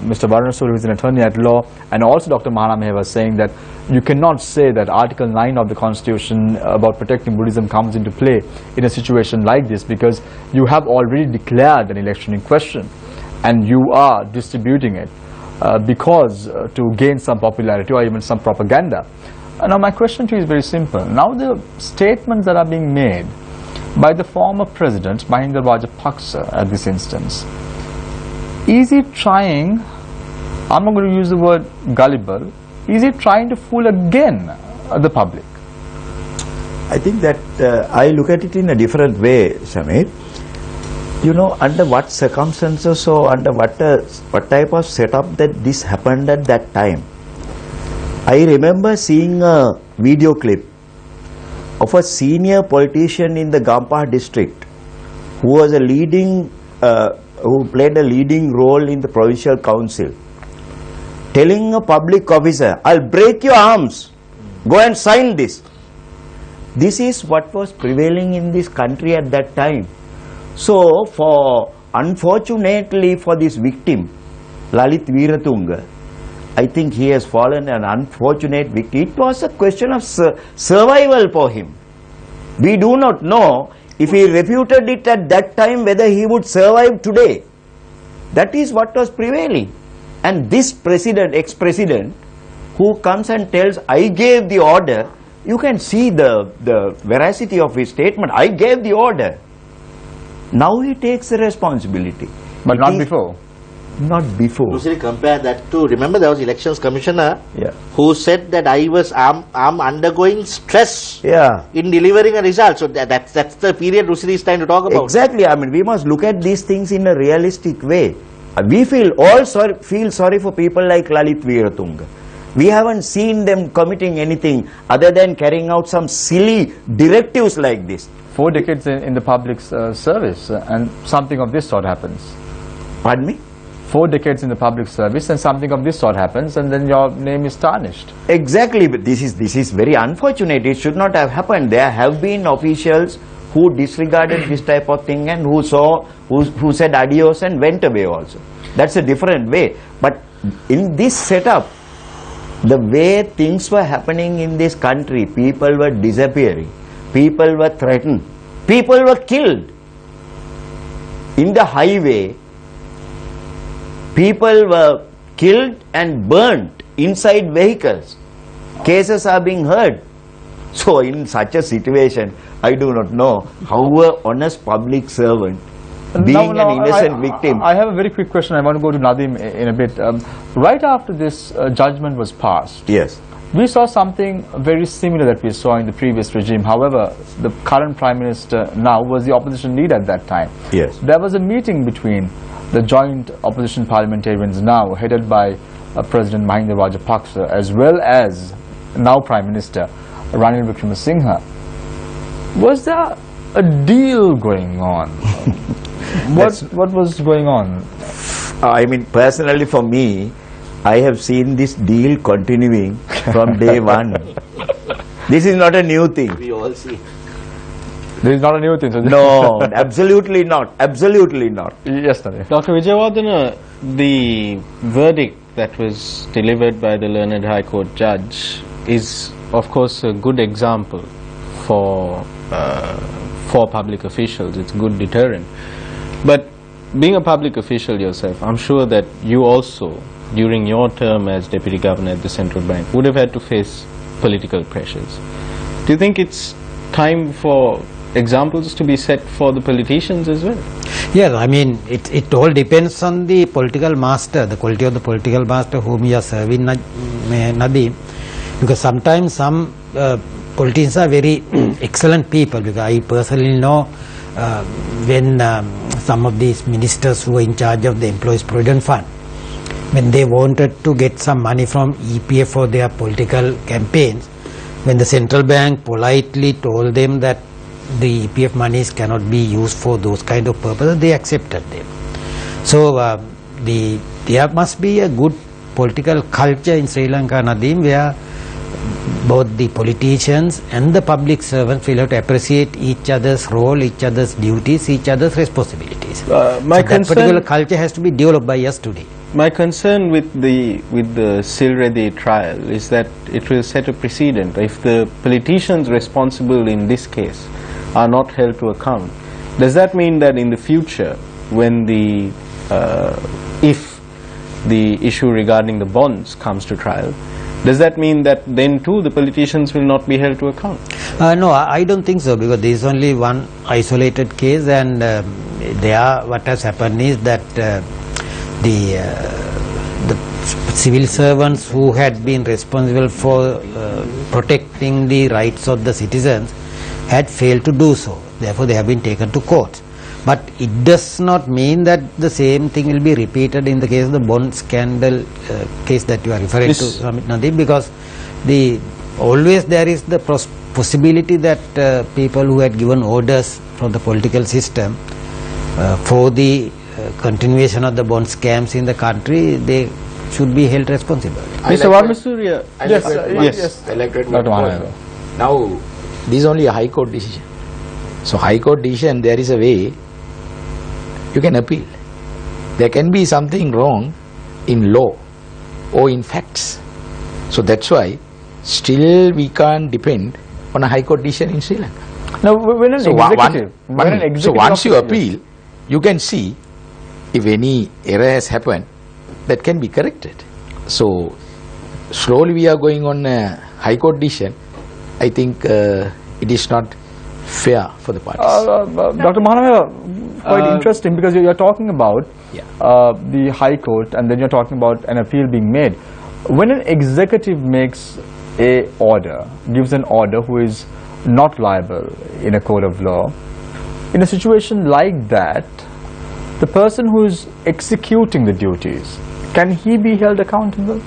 Speaker 1: Mr. Varanasuri, who is an attorney at law, and also Dr. Mahana Mehe was saying that you cannot say that Article 9 of the Constitution about protecting Buddhism comes into play in a situation like this, because you have already declared an election in question and you are distributing it because to gain some popularity or even some propaganda. Now my question to you is very simple. Now the statements that are being made by the former president Mahinda Rajapaksa at this instance, is he trying, I'm not going to use the word gullible, is he trying to fool again the public?
Speaker 2: I think that I look at it in a different way, Samir. You know, under what circumstances or under what type of setup that this happened at that time. I remember seeing a video clip of a senior politician in the Gampah district who was a leading, who played a leading role in the provincial council, telling a public officer, "I'll break your arms, go and sign this." This is what was prevailing in this country at that time. So, unfortunately for this victim, Lalit Veeratunga, I think he has fallen an unfortunate victim. It was a question of survival for him. We do not know if he refuted it at that time whether he would survive today. That is what was prevailing. And this president, ex-president, who comes and tells, "I gave the order," you can see the veracity of his statement. I gave the order. Now he takes the responsibility.
Speaker 1: But not before.
Speaker 2: Not before.
Speaker 4: Usually compare that to, remember there was elections commissioner
Speaker 2: Yeah.
Speaker 4: who said that I'm undergoing stress
Speaker 2: Yeah.
Speaker 4: in delivering a result. So that's the period Rusiri is trying to talk about.
Speaker 2: Exactly. I mean, we must look at these things in a realistic way. We feel sorry for people like Lalit Veeratunga. We haven't seen them committing anything other than carrying out some silly directives like this.
Speaker 1: 4 decades in the public service and something of this sort happens.
Speaker 2: Pardon me?
Speaker 1: 4 decades in the public service and something of this sort happens, and then your name is tarnished.
Speaker 2: Exactly, but this is very unfortunate. It should not have happened. There have been officials who disregarded this type of thing and who said adios and went away also. That's a different way. But in this setup, the way things were happening in this country, people were disappearing, people were threatened, people were killed. In the highway, people were killed and burnt inside vehicles. Cases are being heard. So in such a situation, I do not know how an honest public servant, being an innocent victim.
Speaker 1: I have a very quick question. I want to go to Nadim in a bit. Right after this judgment was passed,
Speaker 2: Yes.
Speaker 1: we saw something very similar that we saw in the previous regime. However, the current Prime Minister now was the opposition leader at that time.
Speaker 2: Yes.
Speaker 1: There was a meeting between the joint opposition parliamentarians now, headed by President Mahinda Rajapaksa, as well as now Prime Minister Ranil Wickremesinghe. Was there a deal going on? What was going on?
Speaker 2: I mean, personally for me, I have seen this deal continuing from day one. This is not a new thing.
Speaker 4: We all see.
Speaker 1: This is not a new thing. So
Speaker 2: No, absolutely not. Absolutely not.
Speaker 1: Yes, Nadim.
Speaker 7: Dr. Wijayawardena, the verdict that was delivered by the learned High Court judge is, of course, a good example for public officials. It's a good deterrent. But being a public official yourself, I'm sure that you also, during your term as Deputy Governor at the Central Bank, would have had to face political pressures. Do you think it's time for examples to be set for the politicians as well?
Speaker 5: Yes, I mean, it all depends on the political master, the quality of the political master whom you are serving, Nadeem. Because sometimes some politicians are very excellent people. Because I personally know when some of these ministers who are in charge of the Employees Provident Fund, when they wanted to get some money from EPF for their political campaigns, when the central bank politely told them that the EPF monies cannot be used for those kind of purposes, they accepted them. So there must be a good political culture in Sri Lanka, Nadeem, where both the politicians and the public servants will have to appreciate each other's role, each other's duties, each other's responsibilities.
Speaker 7: That
Speaker 5: particular culture has to be developed by us today.
Speaker 7: My concern with the Silreddy trial is that it will set a precedent. If the politicians responsible in this case are not held to account, does that mean that in the future, when if the issue regarding the bonds comes to trial, does that mean that then too the politicians will not be held to account?
Speaker 5: No, I don't think so, because there is only one isolated case, and what has happened is that the civil servants who had been responsible for protecting the rights of the citizens had failed to do so. Therefore, they have been taken to court. But it does not mean that the same thing will be repeated in the case of the bond scandal case that you are referring to, Nadeem, because always there is the possibility that people who had given orders from the political system for the continuation of the bond scams in the country, they should be held responsible.
Speaker 7: Mr. Varmasuriya,
Speaker 3: yes. I like to add one point. Now, this is only a High Court decision. So, High Court decision, there is a way you can appeal. There can be something wrong in law or in facts. So, that's why still we can't depend on a High Court decision in Sri Lanka.
Speaker 1: Now, when an executive,
Speaker 3: so once you appeal, you can see if any error has happened, that can be corrected. So, slowly we are going on a High Court decision. I think it is not fair for the parties.
Speaker 1: Dr. Mahanamaya, quite interesting, because you are talking about the High Court, and then you are talking about an appeal being made. When an executive makes a order, gives an order who is not liable in a court of law, in a situation like that, the person who is executing the duties, can he be held accountable?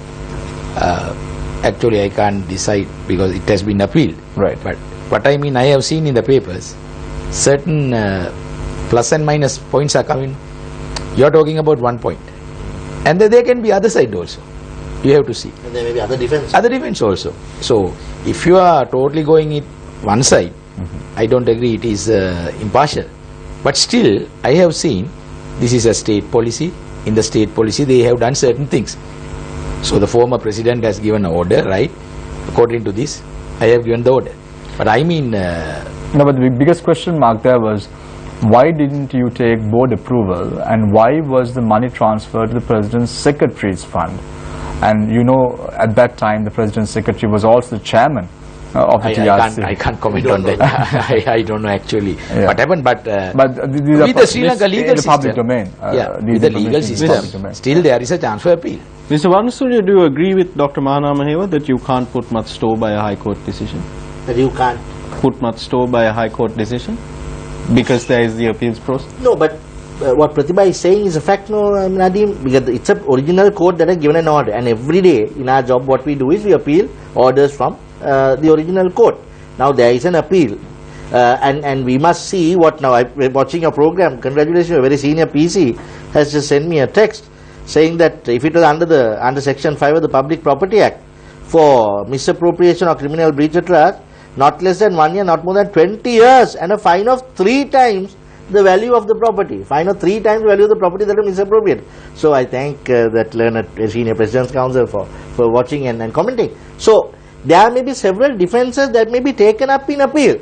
Speaker 3: Actually, I can't decide because it has been appealed.
Speaker 1: Right.
Speaker 3: But what I mean, I have seen in the papers, certain plus and minus points are coming. You are talking about one point. And there can be other side also. You have to see.
Speaker 4: And there may be other defense.
Speaker 3: Other defense also. So, if you are totally going it one side, I don't agree it is impartial. But still, I have seen this is a state policy. In the state policy, they have done certain things. So, the former president has given an order, right? According to this, I have given the order. But I mean...
Speaker 1: no, but the biggest question mark there was, why didn't you take board approval, and why was the money transferred to the President's Secretary's fund? And you know, at that time, the President's Secretary was also the chairman of the TRC.
Speaker 3: I can't comment on that. I don't know actually what happened, but
Speaker 1: these
Speaker 3: with the Sri Lanka legal system,
Speaker 1: public domain.
Speaker 3: With the legal system, still there is a chance for appeal.
Speaker 7: Mr. Varmasuriya, do you agree with Dr. Mahanamaheva that you can't put much store by a High Court decision?
Speaker 4: That you can't
Speaker 7: put much store by a High Court decision? Because there is the appeals process?
Speaker 4: No, but what Pratibha is saying is a fact, no, Nadeem, because it's an original court that has given an order, and every day in our job what we do is we appeal orders from the original court. Now there is an appeal, and we must see what now. I'm watching your program. Congratulations, a very senior PC has just sent me a text saying that if it was under Section 5 of the Public Property Act for misappropriation or criminal breach of trust, not less than 1 year, not more than 20 years, and a fine of 3 times the value of the property. Fine of 3 times the value of the property that is misappropriated. So I thank that learned senior President's Counsel for watching and commenting. So there may be several defences that may be taken up in appeal.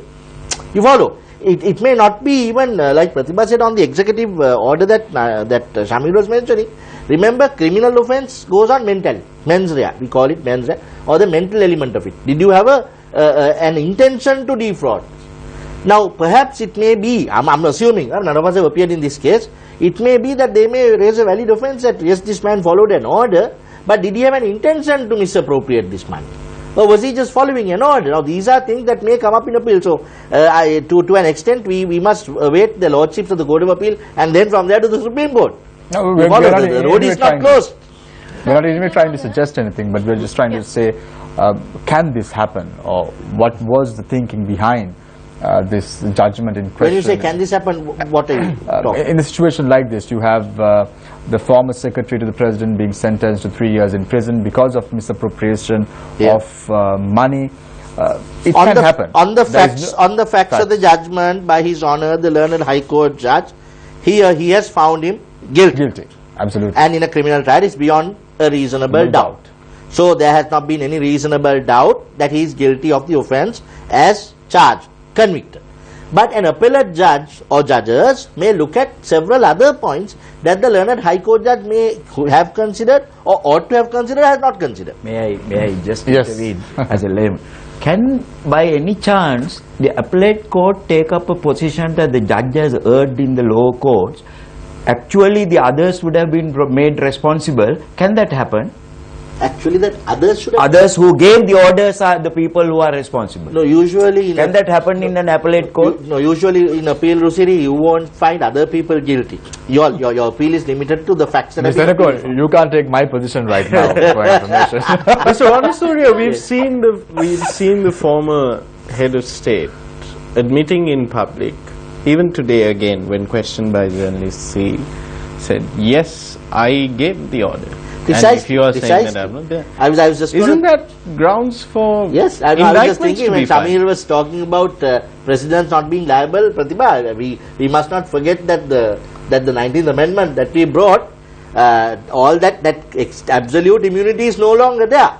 Speaker 4: You follow? It may not be even like Pratibha said on the executive order that Shamil was mentioning. Remember, criminal offence goes on mentally, mens rea, we call it mens rea, or the mental element of it. Did you have an intention to defraud? Now, perhaps it may be, I'm assuming, none of us have appeared in this case, it may be that they may raise a valid offence that yes, this man followed an order, but did he have an intention to misappropriate this money? Or was he just following an order? Now, these are things that may come up in appeal. So, to an extent, we must await the lordships of the Court of Appeal and then from there to the Supreme Court.
Speaker 1: No,
Speaker 4: The road is not closed.
Speaker 1: We're not even trying to suggest anything, but we're just trying to say, can this happen, or what was the thinking behind this judgment in question?
Speaker 4: When you say can this happen, what are you talking?
Speaker 1: In a situation like this, you have the former secretary to the president being sentenced to 3 years in prison because of misappropriation of money. It can happen.
Speaker 4: On the facts of the judgment by His Honour, the learned High Court judge, he has found him guilty.
Speaker 1: Guilty, absolutely.
Speaker 4: And in a criminal trial, it's beyond a reasonable doubt. So there has not been any reasonable doubt that he is guilty of the offence as charged, convicted. But an appellate judge or judges may look at several other points that the learned High Court judge may have considered or ought to have considered, has not considered.
Speaker 2: May I just intervene as a layman? Can by any chance the appellate court take up a position that the judge has erred in the lower courts? Actually, the others would have been made responsible. Can that happen?
Speaker 4: Actually, that others should have...
Speaker 2: Others who gave the orders are the people who are responsible.
Speaker 4: No, usually...
Speaker 2: Can that happen in an appellate court?
Speaker 4: No, usually in appeal, Rusiri, you won't find other people guilty. Your appeal is limited to the facts that have been appealed for.
Speaker 1: You can't take my position right now for information.
Speaker 7: Mr. Vanasuria, we've seen the former head of state admitting in public, even today again, when questioned by journalists, he said, yes, I gave the order. And if you are saying that I'm not there,
Speaker 4: I was just
Speaker 7: isn't that grounds for
Speaker 4: yes, I was just thinking when Samir was talking about presidents not being liable, Pratibha, we must not forget that the 19th Amendment that we brought, all that absolute immunity is no longer there.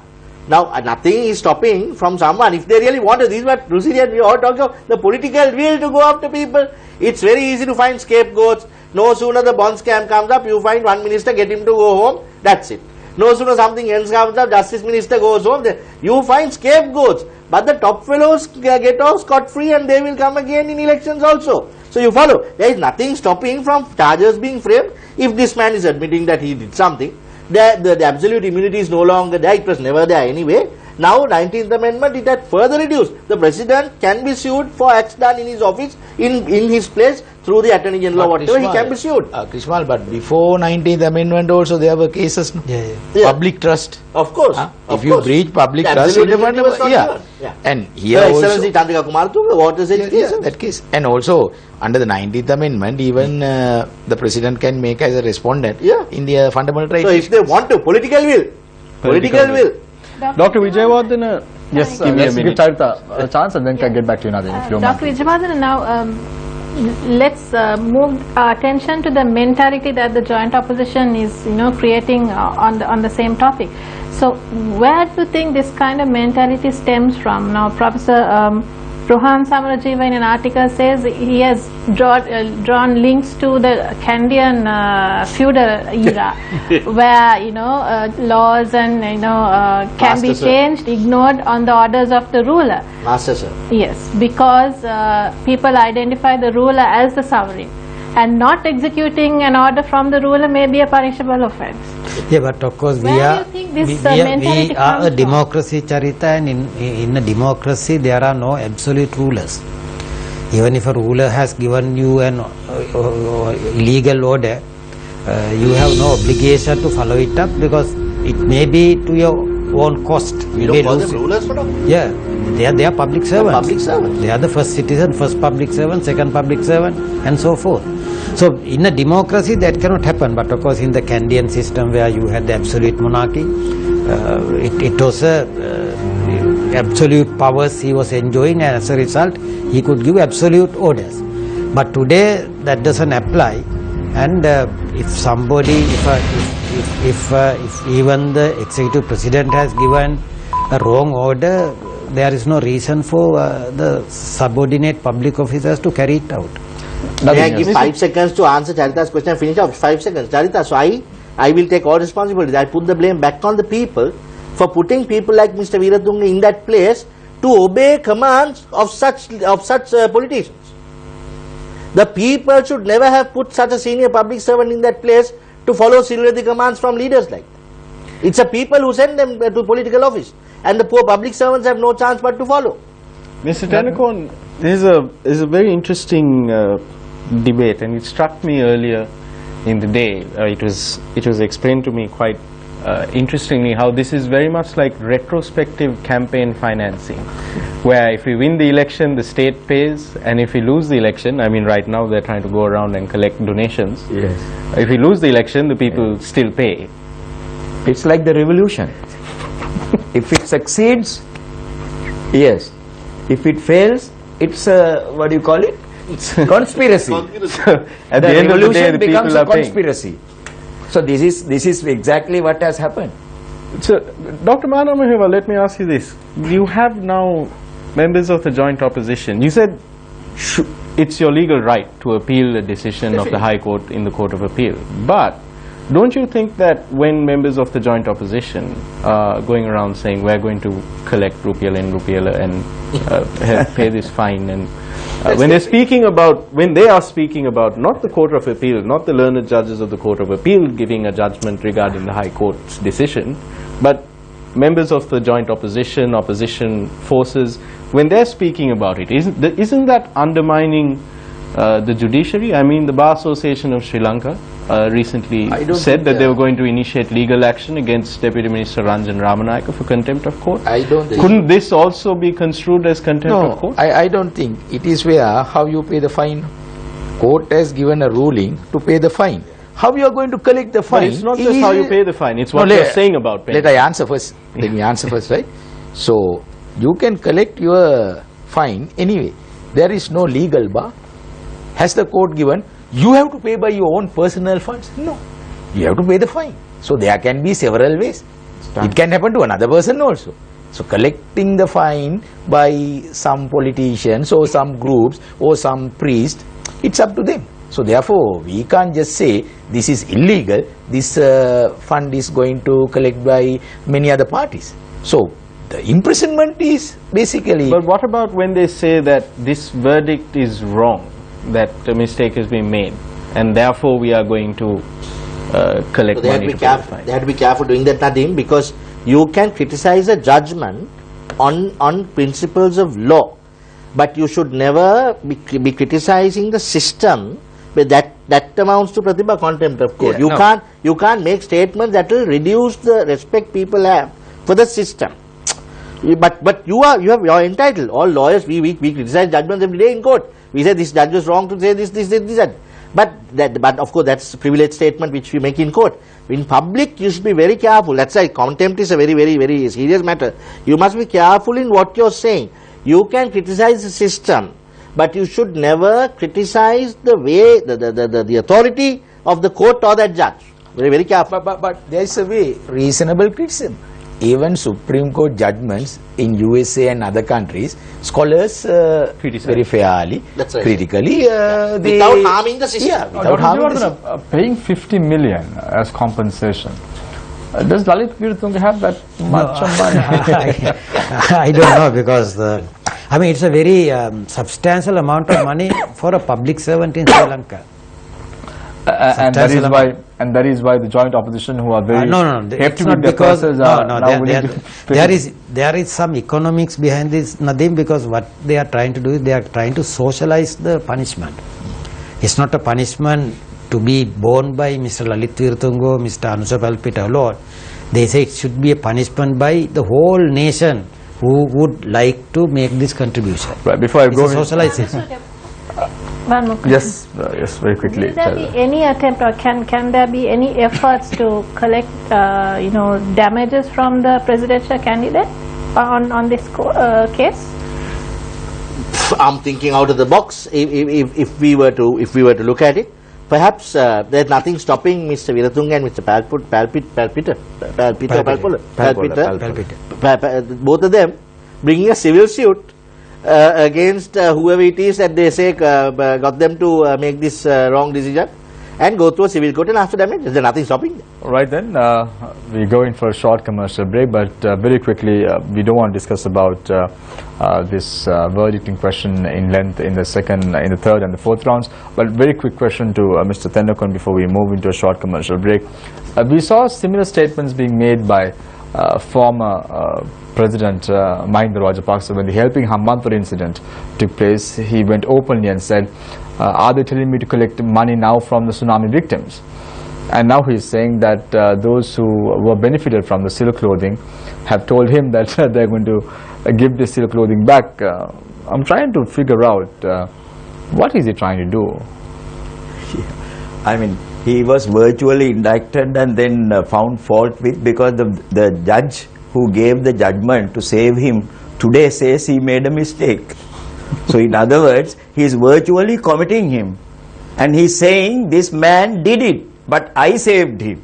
Speaker 4: Now, nothing is stopping from someone, if they really wanted, this is what Rusiri and we all talking about, the political will to go after people. It's very easy to find scapegoats. No sooner the bond scam comes up, you find one minister, get him to go home, that's it. No sooner something else comes up, justice minister goes home, you find scapegoats. But the top fellows get off scot-free and they will come again in elections also. So you follow, there is nothing stopping from charges being framed if this man is admitting that he did something. The absolute immunity is no longer there, it was never there anyway. Now 19th Amendment, it had further reduced. The President can be sued for acts done in his office, in his place, through the Attorney General or whatever, he can be sued.
Speaker 3: Krishmal, but before 19th Amendment also there were cases, no? Public trust.
Speaker 4: Of course.
Speaker 3: If you breach public trust, and here
Speaker 4: also, Excellency Chandrika Kumar, what is it?
Speaker 3: That case. And also, under the 19th Amendment, even the President can make as a respondent in the fundamental rights.
Speaker 4: So if they want to, political will.
Speaker 7: Dr. Vijayawardena,
Speaker 1: yes, let's give Charita a chance and then can get back to you, Nadeem, if you don't mind.
Speaker 6: Dr. Vijayawardena, now let's move our attention to the mentality that the joint opposition is, creating on the same topic. So, where do you think this kind of mentality stems from? Now, Professor Rohan Samarajiva in an article says he has drawn links to the Kandyan feudal era, where laws and can be changed, ignored on the orders of the ruler.
Speaker 4: Master, sir.
Speaker 6: Yes, because people identify the ruler as the sovereign, and not executing an order from the ruler may be a punishable offence.
Speaker 5: Yeah, but of course we are a democracy, Charita, and in a democracy there are no absolute rulers. Even if a ruler has given you an legal order, you have no obligation to follow it up, because it may be to your own cost.
Speaker 4: We don't call them rulers for now?
Speaker 5: Yeah, they are public servants. They are the first citizen, first public servant, second public servant, and so forth. So in a democracy that cannot happen, but of course in the Kandyan system where you had the absolute monarchy, it was absolute powers he was enjoying, and as a result he could give absolute orders. But today that doesn't apply, and if somebody, if even the executive president has given a wrong order, there is no reason for the subordinate public officers to carry it out.
Speaker 4: May I give 5 seconds to answer Charita's question and finish up? 5 seconds. Charita, so I will take all responsibility. I put the blame back on the people for putting people like Mr. Veeratunga in that place to obey commands of such politicians. The people should never have put such a senior public servant in that place to follow the commands from leaders like that. It's a people who send them to political office, and the poor public servants have no chance but to follow.
Speaker 7: Mr. Tennakoon, this is a very interesting debate, and it struck me earlier in the day. It was explained to me quite interestingly how this is very much like retrospective campaign financing, where if we win the election, the state pays, and if we lose the election, I mean right now they're trying to go around and collect donations.
Speaker 2: Yes.
Speaker 7: If we lose the election, the people still pay.
Speaker 2: It's like the revolution. If it succeeds, yes. If it fails, it's a, what do you call it? It's conspiracy.
Speaker 7: At the end of the day, the people
Speaker 2: becomes a
Speaker 7: are paying.
Speaker 2: conspiracy. So this is exactly what has happened.
Speaker 7: So, Dr. Manamaheva, let me ask you this. You have now members of the joint opposition. You said it's your legal right to appeal the decision of the High Court in the Court of Appeal. But don't you think that when members of the joint opposition are going around saying we're going to collect rupiah and pay this fine, and when they are speaking about not the Court of Appeal, not the learned judges of the Court of Appeal giving a judgment regarding the High Court's decision, but members of the joint opposition forces, when they're speaking about it, isn't that undermining the judiciary? I mean, the Bar Association of Sri Lanka recently said that they were going to initiate legal action against Deputy Minister Ranjan Ramanayake for contempt of court. Couldn't this also be construed as contempt of court?
Speaker 3: I don't think. It is where how you pay the fine. Court has given a ruling to pay the fine. How you are going to collect the fine?
Speaker 7: But it's not just how you pay the fine, it's what you're saying about paying.
Speaker 3: Let I answer first. Let me answer first, right? So, you can collect your fine anyway. There is no legal bar. Has the court given, you have to pay by your own personal funds? No. You have to pay the fine. So, there can be several ways. It can happen to another person also. So, collecting the fine by some politicians or some groups or some priest, it's up to them. So, therefore, we can't just say this is illegal, this fund is going to collect by many other parties. So, the imprisonment is basically...
Speaker 7: But what about when they say that this verdict is wrong, that a mistake has been made, and therefore we are going to collect money to pay the fine?
Speaker 4: They have to be careful doing that, Nadim, because you can criticize a judgment on principles of law, but you should never be criticizing the system. But that amounts to Pratibha, contempt of court. You can't make statements that will reduce the respect people have for the system. But you're entitled. All lawyers, we criticize judgments every day in court. We say this judge was wrong to say this, that. But of course that's a privileged statement which we make in court. In public you should be very careful. That's why contempt is a very, very, very serious matter. You must be careful in what you're saying. You can criticize the system, but you should never criticize the way, the authority of the court or that judge. Very, very careful.
Speaker 3: But there is a way, reasonable criticism. Even Supreme Court judgments in USA and other countries, scholars very fairly, critically,
Speaker 4: without harming the system.
Speaker 3: Yeah, without harming the system.
Speaker 1: Paying 50 million as compensation. Does Lalit Veeratunga have that much of money?
Speaker 5: I don't know, because I mean it's a very substantial amount of money for a public servant in Sri Lanka.
Speaker 1: And that is why the joint opposition, who are very
Speaker 5: it's not because there is some economics behind this, Nadim, because what they are trying to do is they are trying to socialize the punishment. It's not a punishment to be borne by Mr. Lalit Veeratunga, Mr. Anusa Palpita alone. They say it should be a punishment by the whole nation who would like to make this contribution.
Speaker 1: Right, before I go,
Speaker 5: socialization.
Speaker 6: One more question.
Speaker 1: Yes, very quickly.
Speaker 6: Will there be any attempt, or can there be any efforts to collect, damages from the presidential candidate on this case?
Speaker 4: I'm thinking out of the box. If we were to look at it, perhaps there's nothing stopping Mr. Veeratunga and Mr. Palpita, both of them bringing a civil suit against whoever it is that they say got them to make this wrong decision, and go through a civil court and ask for damages. There's nothing stopping them.
Speaker 1: Right then, we go in for a short commercial break, but very quickly, we don't want to discuss about this verdict in question in length in the third and the fourth rounds. But very quick question to Mr. Tendokon before we move into a short commercial break. We saw similar statements being made by former President Mahinda Rajapaksa when the Helping Hambantota incident took place. He went openly and said, are they telling me to collect money now from the tsunami victims? And now he's saying that those who were benefited from the silk clothing have told him that they're going to give the silk clothing back. I'm trying to figure out what is he trying to do?
Speaker 2: I mean, he was virtually indicted and then found fault with, because the judge who gave the judgment to save him today says he made a mistake. So in other words, he is virtually committing him, and he's saying this man did it, but I saved him.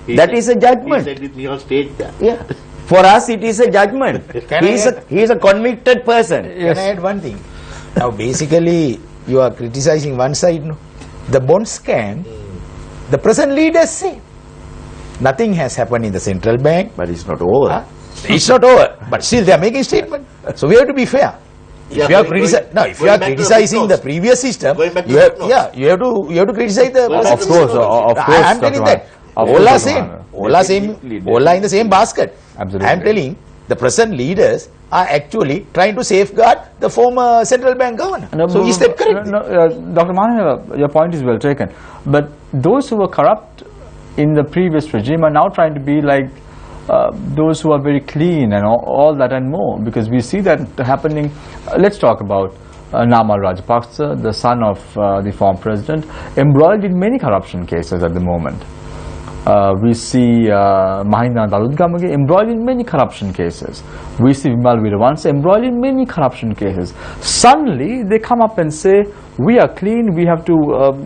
Speaker 2: That is a judgment.
Speaker 4: He said with me on stage that.
Speaker 2: Yeah. For us it is a judgment. He is a convicted person.
Speaker 3: Can I add one thing? Now basically you are criticizing one side, no? The bond scam, the present leaders say nothing has happened in the central bank.
Speaker 2: But it's not over.
Speaker 3: It's not over, but still they are making statement. So we have to be fair. If you are criticizing the previous system, you have to criticize the
Speaker 1: Of course,
Speaker 3: I am telling that. All are in the same basket.
Speaker 1: Absolutely.
Speaker 3: I am telling the present leaders are actually trying to safeguard the former central bank governor. So is that correct?
Speaker 1: Dr. Mahaneva, your point is well taken. But those who were corrupt in the previous regime are now trying to be like those who are very clean and all that and more, because we see that happening. Let's talk about Namal Rajapaksa, the son of the former president, embroiled in many corruption cases at the moment. We see Mahinda Daludgamage embroiled in many corruption cases. We see Vimal Weerawansa embroiled in many corruption cases. Suddenly they come up and say, we are clean, we have to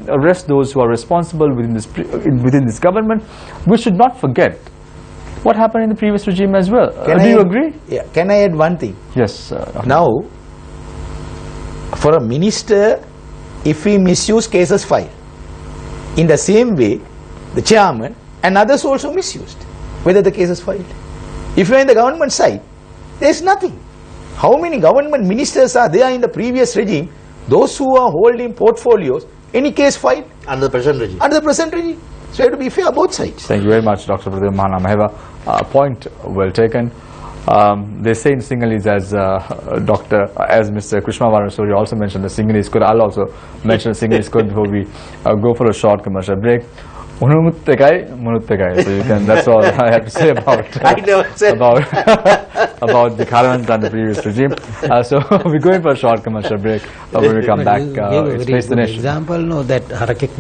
Speaker 1: arrest those who are responsible within this government. We should not forget what happened in the previous regime as well. Do you agree?
Speaker 3: Yeah. Can I add one thing?
Speaker 1: Yes.
Speaker 3: Now, for a minister, if he misuse cases filed, in the same way, the chairman and others also misused, whether the case is filed. If you are in the government side, there is nothing. How many government ministers are there in the previous regime, those who are holding portfolios, any case filed?
Speaker 4: Under the present regime.
Speaker 3: Under the present regime. So you have to be fair both sides.
Speaker 1: Thank you very much, Dr. Pradeep Mahanamaheva. Point well taken. They say in Sinhalese, as Mr. Krishna Varnasuri also mentioned the Sinhalese code. I'll also mention the Sinhalese code before we go for a short commercial break. So you can, that's all I have to say about about the current and the previous regime. So we're going for a short commercial break. When we come back, it's Face the Nation.
Speaker 5: Example, no, that Harakik